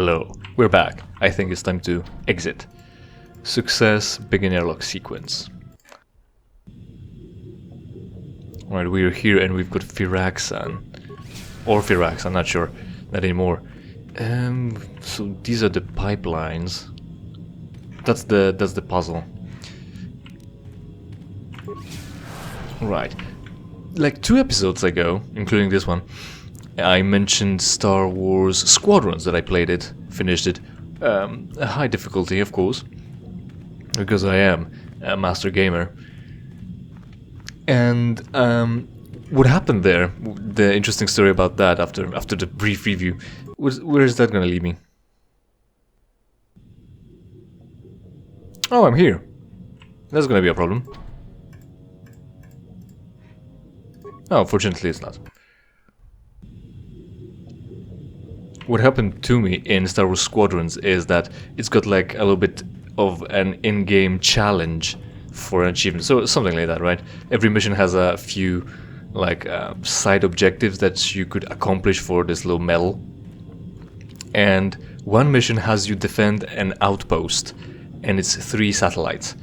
Hello, we're back. I think it's time to exit. Success, begin airlock sequence. Alright, we're here and we've got Firaxan. Or Firax, I'm not sure. Not anymore. So these are the pipelines. That's the puzzle. Right. Like 2 episodes ago, including this one, I mentioned Star Wars Squadrons that I played it, finished it. A high difficulty, of course, because I am a master gamer. And what happened there, the interesting story about that after the brief review, where is that gonna lead me? Oh, I'm here. That's gonna be a problem. Oh, fortunately it's not. What happened to me in Star Wars Squadrons is that it's got like a little bit of an in-game challenge for an achievement, so something like that, right? Every mission has a few like side objectives that you could accomplish for this little medal, and one mission has you defend an outpost, and it's 3 satellites.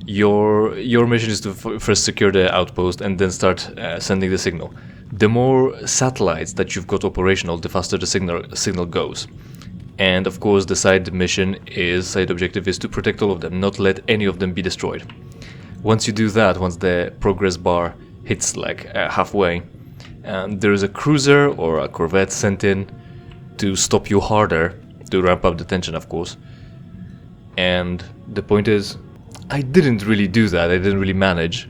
Your mission is to first secure the outpost and then start sending the signal. The more satellites that you've got operational, the faster the signal goes. And of course the side objective is to protect all of them, not let any of them be destroyed. Once you do that, once the progress bar hits like halfway, there is a cruiser or a corvette sent in to stop you harder, to ramp up the tension, of course. And the point is, I didn't really do that. I didn't really manage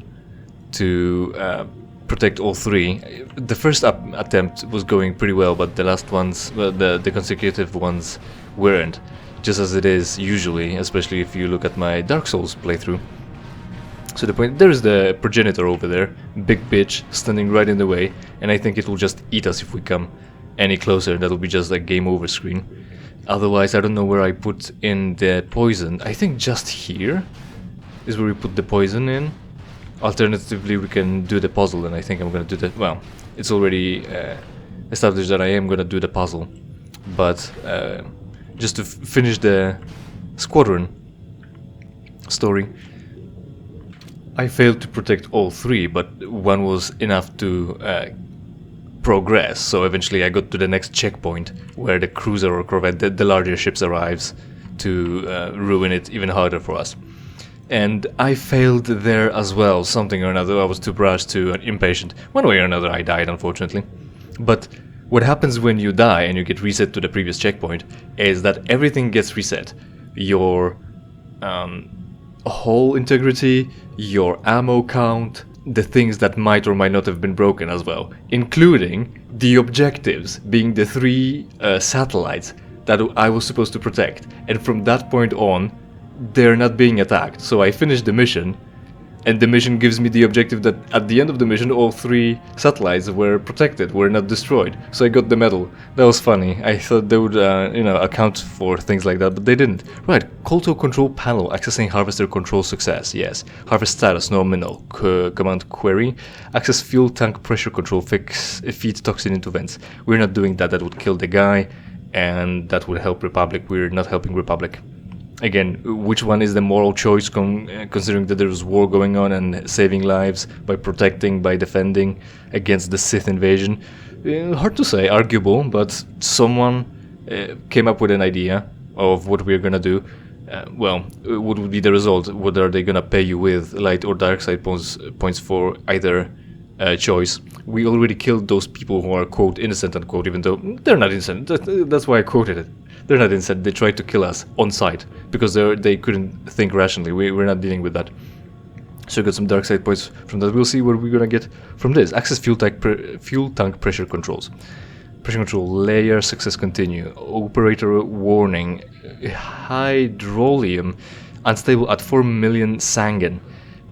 to protect all 3. The first attempt was going pretty well, but the last ones, well, the consecutive ones weren't. Just as it is usually, especially if you look at my Dark Souls playthrough. So the point, there's the progenitor over there, big bitch, standing right in the way, and I think it will just eat us if we come any closer. That'll be just like game over screen. Otherwise, I don't know where I put in the poison. I think just here is where we put the poison in. Alternatively, we can do the puzzle, and I think I'm gonna do that. Well, it's already established that I am gonna do the puzzle, but just to finish the squadron story, I failed to protect all 3, but one was enough to progress. So eventually, I got to the next checkpoint where the cruiser or corvette, the larger ships, arrives to ruin it even harder for us. And I failed there as well, something or another. I was too brash, too impatient. One way or another, I died, unfortunately. But what happens when you die and you get reset to the previous checkpoint is that everything gets reset. Your hull integrity, your ammo count, the things that might or might not have been broken as well, including the objectives, being the 3 satellites that I was supposed to protect. And from that point on, they're not being attacked. So I finished the mission, and the mission gives me the objective that at the end of the mission all 3 satellites were protected, were not destroyed. So I got the medal. That was funny. I thought they would account for things like that, but they didn't. Right, KotOR control panel, accessing harvester control success, yes. Harvest status, nominal. Command query. Access fuel tank pressure control, feed toxin into vents. We're not doing that, that would kill the guy, and that would help Republic. We're not helping Republic. Again, which one is the moral choice, considering that there's war going on and saving lives by protecting, by defending against the Sith invasion? Hard to say, arguable, but someone came up with an idea of what we're gonna do. Well, what would be the result? What are they gonna pay you with, light or dark side points for either choice? We already killed those people who are, quote, innocent, unquote, even though they're not innocent. That's why I quoted it. They're not innocent. They tried to kill us on sight because they couldn't think rationally. We're not dealing with that. So we got some dark side points from that. We'll see what we're gonna get from this. Access fuel tank pressure controls. Pressure control layer, success continue. Operator warning. Hydrolium unstable at 4 million sangen.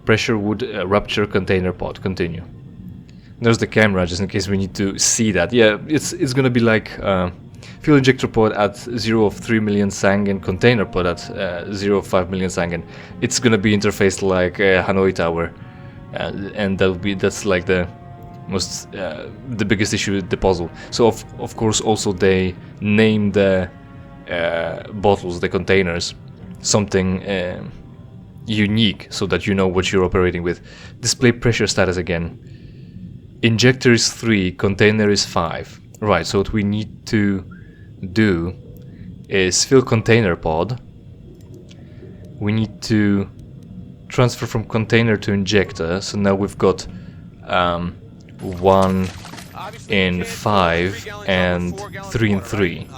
Pressure would rupture container pod. Continue. There's the camera, just in case we need to see that. Yeah, it's gonna be like fuel injector pod at 0.3 million sangen, container pod at 0.5 million sangen. It's gonna be interfaced like Hanoi Tower, and that's like the biggest issue with the puzzle. So of course also they name the bottles, the containers, something unique so that you know what you're operating with. Display pressure status again. Injector is 3, container is 5. Right, so what we need to do is fill container pod. We need to transfer from container to injector, so now we've got 1 in 5 and 3 in 3.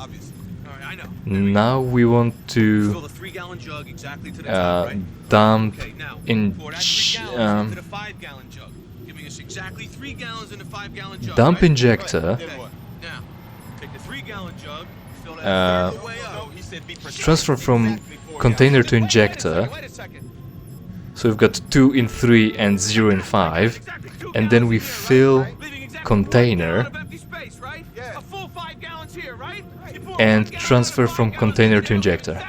Now we want to dump dump injector, transfer from container to injector. So we've got 2 in 3 and 0 in 5, and then we fill container and transfer from container to injector.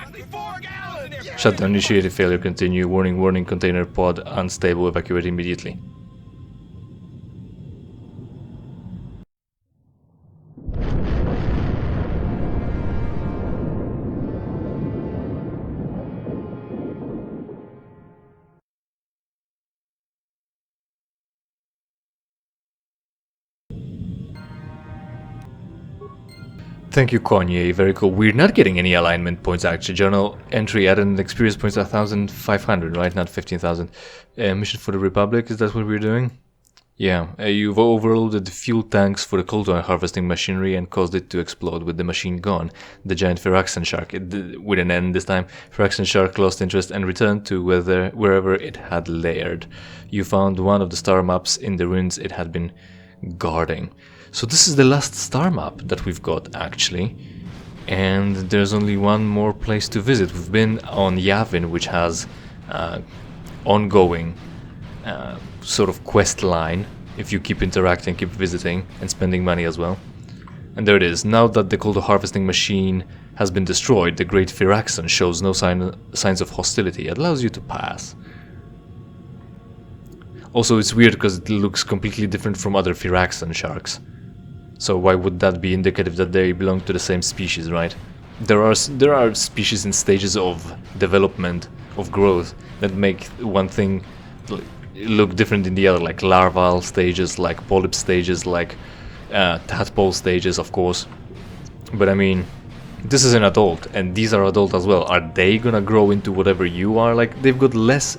Shutdown initiated, failure continue, warning, warning, container pod unstable, evacuate immediately. Thank you, Kanye. Very cool. We're not getting any alignment points actually. Journal entry added an experience points 1,500, right? Not 15,000. Mission for the Republic, is that what we're doing? Yeah. You've overloaded the fuel tanks for the KotOR harvesting machinery and caused it to explode with the machine gone. The giant Firaxan shark, with an N this time. Firaxan shark lost interest and returned to wherever it had layered. You found one of the star maps in the ruins it had been guarding. So this is the last star map that we've got, actually, and there's only one more place to visit. We've been on Yavin, which has ongoing sort of quest line, if you keep interacting, keep visiting, and spending money as well. And there it is. Now that the KotOR harvesting machine has been destroyed, the Great Firaxan shows no signs of hostility. It allows you to pass. Also, it's weird because it looks completely different from other Firaxan sharks. So why would that be indicative that they belong to the same species, right? There are species in stages of development, of growth, that make one thing look different than the other, like larval stages, like polyp stages, like tadpole stages, of course. But I mean, this is an adult, and these are adult as well. Are they gonna grow into whatever you are? Like, they've got less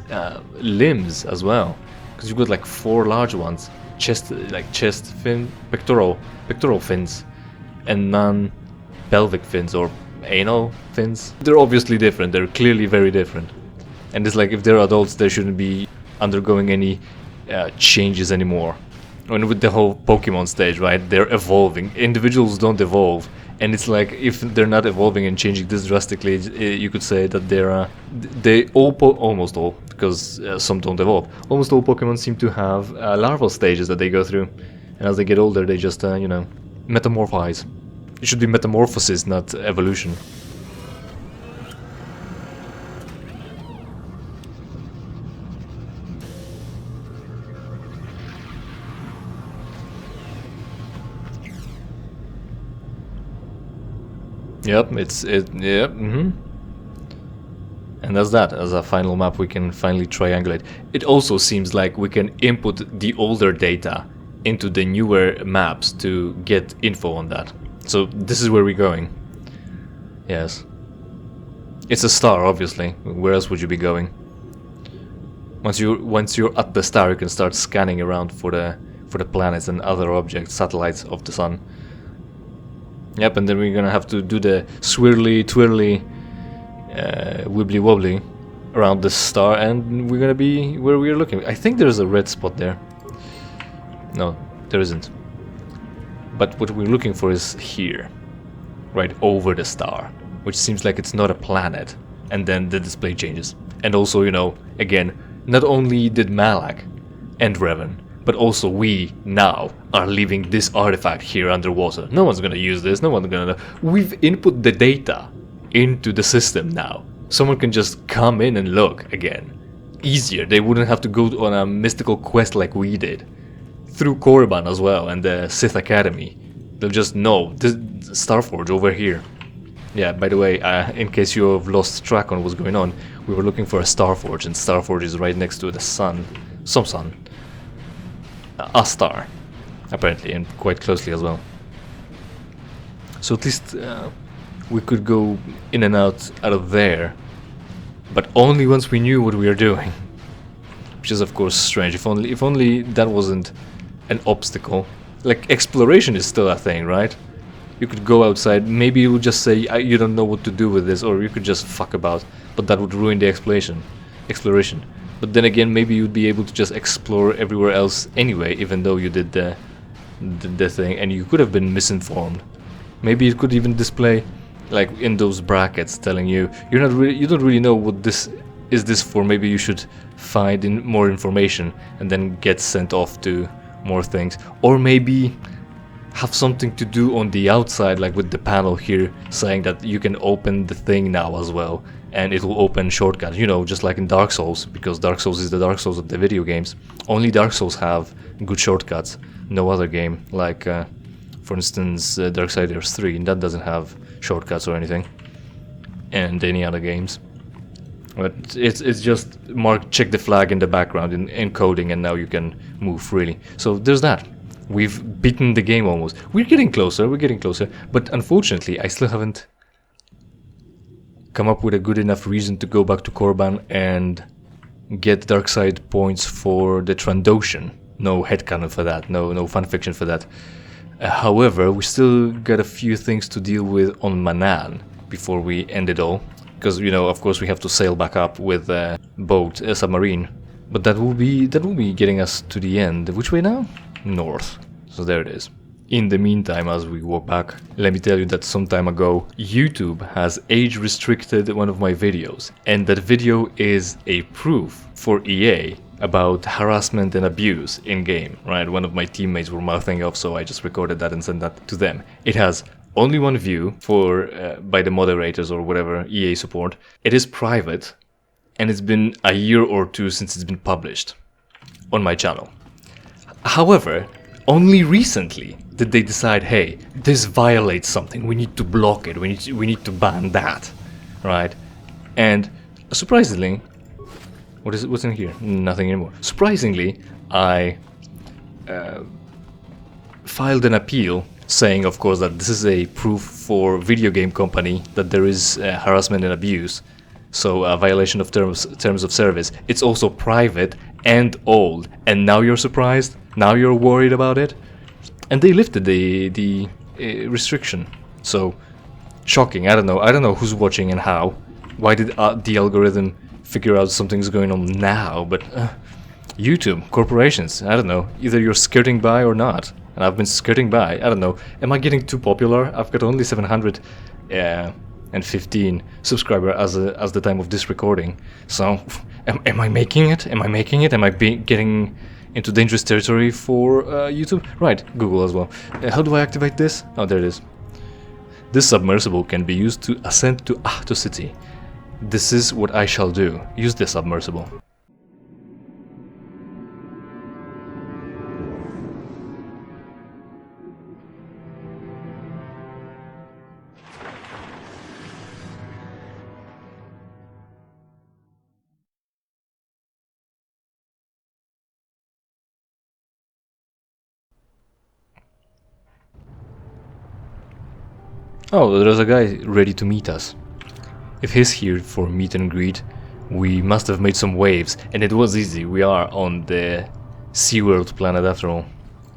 limbs as well, because you've got like 4 large ones. Chest fin, pectoral fins, and none pelvic fins or anal fins. They're obviously different. They're clearly very different. And it's like, if they're adults, they shouldn't be undergoing any changes anymore. And with the whole Pokemon stage, right? They're evolving. Individuals don't evolve. And it's like, if they're not evolving and changing this drastically, you could say that almost all, because some don't evolve, almost all Pokemon seem to have larval stages that they go through. And as they get older, they just, you know, metamorphise. It should be metamorphosis, not evolution. Yep, And that's that. As a final map, we can finally triangulate. It also seems like we can input the older data into the newer maps to get info on that. So this is where we're going. Yes. It's a star, obviously. Where else would you be going? Once you're at the star, you can start scanning around for the planets and other objects, satellites of the sun. Yep, and then we're gonna have to do the swirly, twirly, wibbly wobbly around the star, and we're gonna be where we're looking. I think there's a red spot there. No, there isn't. But what we're looking for is here, right over the star, which seems like it's not a planet. And then the display changes. And also, you know, again, not only did Malak and Revan, but also we now are leaving this artifact here underwater. No one's gonna use this, no one's gonna... We've input the data into the system now. Someone can just come in and look again. Easier, they wouldn't have to go on a mystical quest like we did. Through Korriban as well, and the Sith Academy. They'll just know, this Starforge over here. Yeah, by the way, in case you have lost track on what's going on, we were looking for a Star Forge, and Star Forge is right next to the sun. Some sun. A star, apparently, and quite closely as well. So at least we could go in and out of there, but only once we knew what we were doing. Which is of course strange. If only that wasn't an obstacle. Like, exploration is still a thing, right? You could go outside, maybe you would just say you don't know what to do with this, or you could just fuck about, but that would ruin the exploration. But then again, maybe you'd be able to just explore everywhere else anyway, even though you did the thing, and you could have been misinformed. Maybe it could even display, like in those brackets, telling you you don't really know what this is for. Maybe you should find more information and then get sent off to more things, or maybe have something to do on the outside, like with the panel here saying that you can open the thing now as well, and it will open shortcuts, you know, just like in Dark Souls, because Dark Souls is the Dark Souls of the video games. Only Dark Souls have good shortcuts, no other game, like for instance Darksiders 3, and that doesn't have shortcuts or anything, and any other games. But it's just check the flag in the background in encoding, and now you can move freely. So there's that. We've beaten the game almost. We're getting closer, but unfortunately I still haven't come up with a good enough reason to go back to Korban and get dark side points for the Trandoshan. No headcanon for that, no fanfiction for that. However, we still got a few things to deal with on Manan before we end it all. Because, you know, of course we have to sail back up with a boat, a submarine. But that will be getting us to the end. Which way now? North. So there it is. In the meantime, as we walk back, let me tell you that some time ago YouTube has age restricted one of my videos, and that video is a proof for EA about harassment and abuse in game, right? One of my teammates were mouthing off, so I just recorded that and sent that to them. It has only one view for by the moderators or whatever EA support. It is private, and it's been a year or two since it's been published on my channel. However, only recently did they decide, hey, this violates something, we need to block it, we need to ban that, right? And surprisingly, what's in here? Nothing anymore. Surprisingly, I filed an appeal saying, of course, that this is a proof for video game company that there is harassment and abuse. So a violation of terms of service. It's also private and old. And now you're surprised? Now you're worried about it? And they lifted the restriction. So shocking. I don't know who's watching and how. Why did the algorithm figure out something's going on now? But YouTube, corporations, I don't know. Either you're skirting by or not. And I've been skirting by. I don't know. Am I getting too popular? I've got only 715 subscribers as the time of this recording. So, am I making it? Am I getting into dangerous territory for YouTube? Right, Google as well. How do I activate this? Oh, there it is. This submersible can be used to ascend to Ahto City. This is what I shall do. Use the submersible. Oh, there's a guy ready to meet us. If he's here for meet and greet, we must have made some waves, and it was easy. We are on the SeaWorld planet after all.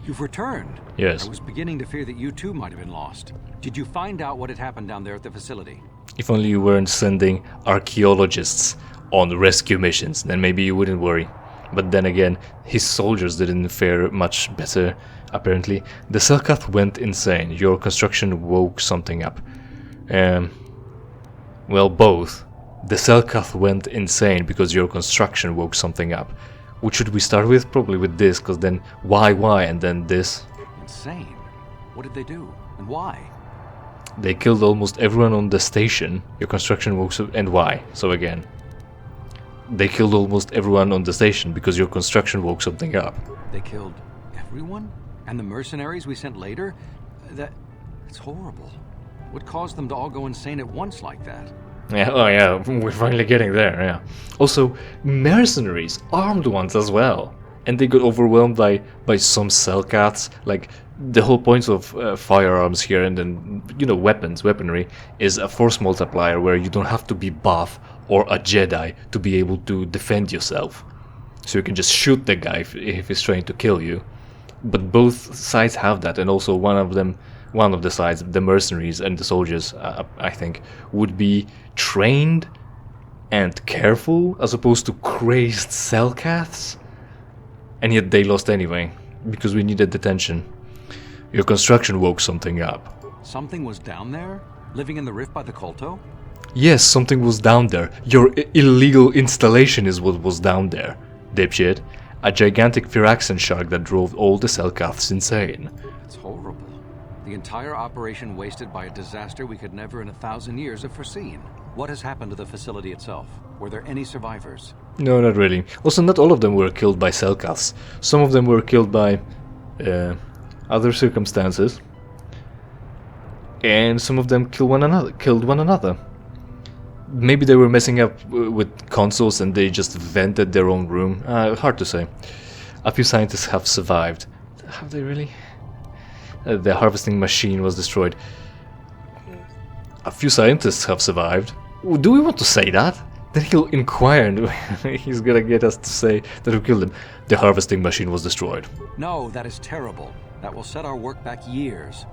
You've returned? Yes. I was beginning to fear that you too might have been lost. Did you find out what had happened down there at the facility? If only you weren't sending archaeologists on rescue missions, then maybe you wouldn't worry. But then again, his soldiers didn't fare much better, apparently. The Selkath went insane. Your construction woke something up. Well, both. The Selkath went insane because your construction woke something up. Which should we start with? Probably with this, because then why, and then this. Insane? What did they do? And why? They killed almost everyone on the station. Your construction woke up, and why? So again. They killed almost everyone on the station because your construction woke something up. They killed everyone? And the mercenaries we sent later? That's horrible. What caused them to all go insane at once like that? Yeah, oh yeah, we're finally getting there, yeah. Also, mercenaries, armed ones as well. And they got overwhelmed by some cellcats. Like, the whole point of firearms here and then, you know, weaponry, is a force multiplier where you don't have to be buff or a Jedi to be able to defend yourself. So you can just shoot the guy if he's trying to kill you. But both sides have that, and also one of the sides, the mercenaries and the soldiers, I think, would be trained and careful as opposed to crazed cellcaths. And yet they lost anyway, because we needed detention. Your construction woke something up. Something was down there? Living in the rift by the KotOR? Yes, something was down there. Your illegal installation is what was down there, dipshit. A gigantic Firaxan shark that drove all the cellcaths insane. It's horrible. The entire operation wasted by a disaster we could never in 1,000 years have foreseen. What has happened to the facility itself? Were there any survivors? No, not really. Also, not all of them were killed by cellcaths. Some of them were killed by other circumstances. And some of them killed one another. Maybe they were messing up with consoles and they just vented their own room. Hard to say. A few scientists have survived. Have they really? The harvesting machine was destroyed. A few scientists have survived. Do we want to say that? Then he'll inquire and he's gonna get us to say that we killed him. The harvesting machine was destroyed. No, that is terrible. That will set our work back years.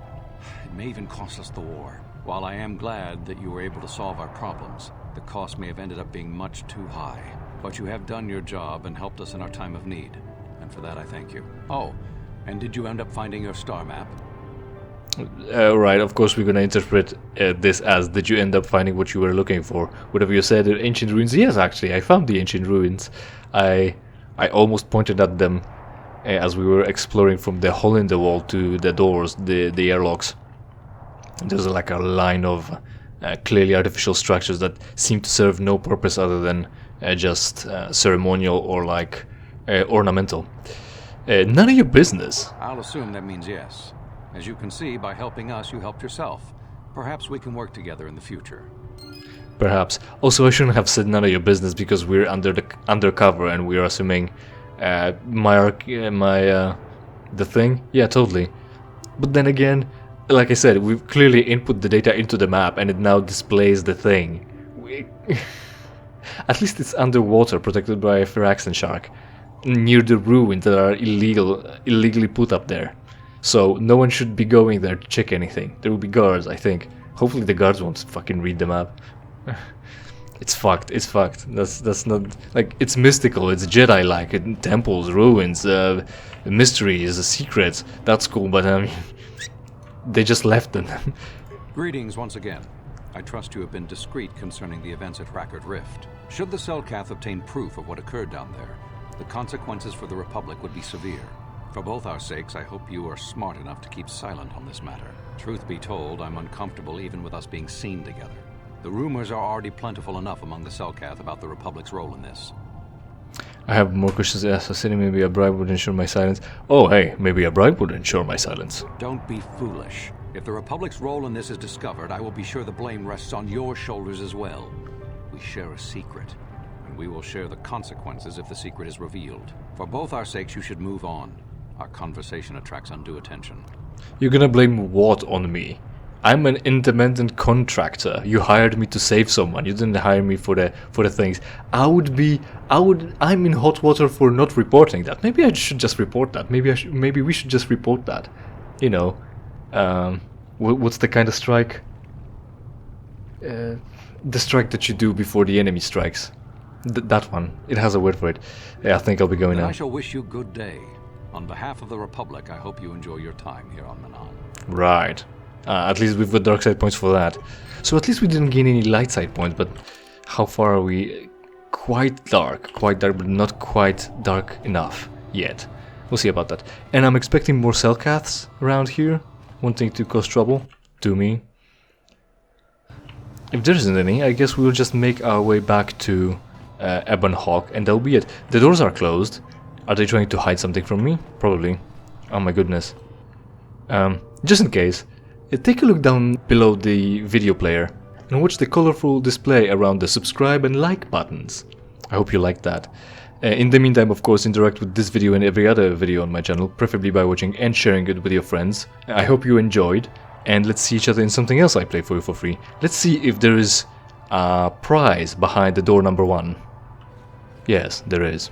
It may even cost us the war. While I am glad that you were able to solve our problems, the cost may have ended up being much too high. But you have done your job and helped us in our time of need. And for that I thank you. Oh, and did you end up finding your star map? Right, of course we're gonna interpret this as, did you end up finding what you were looking for? Whatever you said, ancient ruins. Yes, actually, I found the ancient ruins. I almost pointed at them as we were exploring from the hole in the wall to the doors, the airlocks. There's like a line of clearly artificial structures that seem to serve no purpose other than just ceremonial or like ornamental. None of your business. I'll assume that means yes. As you can see, by helping us, you helped yourself. Perhaps we can work together in the future. Perhaps. Also, I shouldn't have said none of your business because we're undercover and we're assuming the thing. Yeah, totally. But then again, like I said, we've clearly input the data into the map and it now displays the thing. At least it's underwater, protected by a Firaxan shark, near the ruins that are illegally put up there. So no one should be going there to check anything. There will be guards, I think. Hopefully the guards won't fucking read the map. It's fucked. It's fucked. That's not like, it's mystical. It's Jedi-like. Temples, ruins, mysteries, secrets. That's cool, but they just left them. Greetings once again. I trust you have been discreet concerning the events at Rackard Rift. Should the Cellcath obtain proof of what occurred down there, the consequences for the Republic would be severe. For both our sakes, I hope you are smart enough to keep silent on this matter. Truth be told, I'm uncomfortable even with us being seen together. The rumors are already plentiful enough among the Cellcath about the Republic's role in this. I have more questions to ask. So maybe a bribe would ensure my silence. Oh, hey, maybe a bribe would ensure my silence. Don't be foolish. If the Republic's role in this is discovered, I will be sure the blame rests on your shoulders as well. We share a secret, and we will share the consequences if the secret is revealed. For both our sakes, you should move on. Our conversation attracts undue attention. You're gonna blame what on me? I'm an independent contractor. You hired me to save someone. You didn't hire me for the things. I'm in hot water for not reporting that. Maybe I should just report that. Maybe we should just report that. You know, what's the kind of strike? The strike that you do before the enemy strikes. That one. It has a word for it. Yeah, I think I'll be going now. I shall wish you good day. On behalf of the Republic, I hope you enjoy your time here on Manan. Right. At least we've got dark side points for that. So at least we didn't gain any light side points, but how far are we? Quite dark, but not quite dark enough yet. We'll see about that. And I'm expecting more Cellcaths around here, wanting to cause trouble to me. If there isn't any, I guess we'll just make our way back to Ebonhawk, and that'll be it. The doors are closed. Are they trying to hide something from me? Probably. Oh my goodness. Just in case, take a look down below the video player and watch the colorful display around the subscribe and like buttons. I hope you liked that. In the meantime, of course, interact with this video and every other video on my channel, preferably by watching and sharing it with your friends. I hope you enjoyed, and let's see each other in something else I play for you for free. Let's see if there is a prize behind the door number 1. Yes, there is.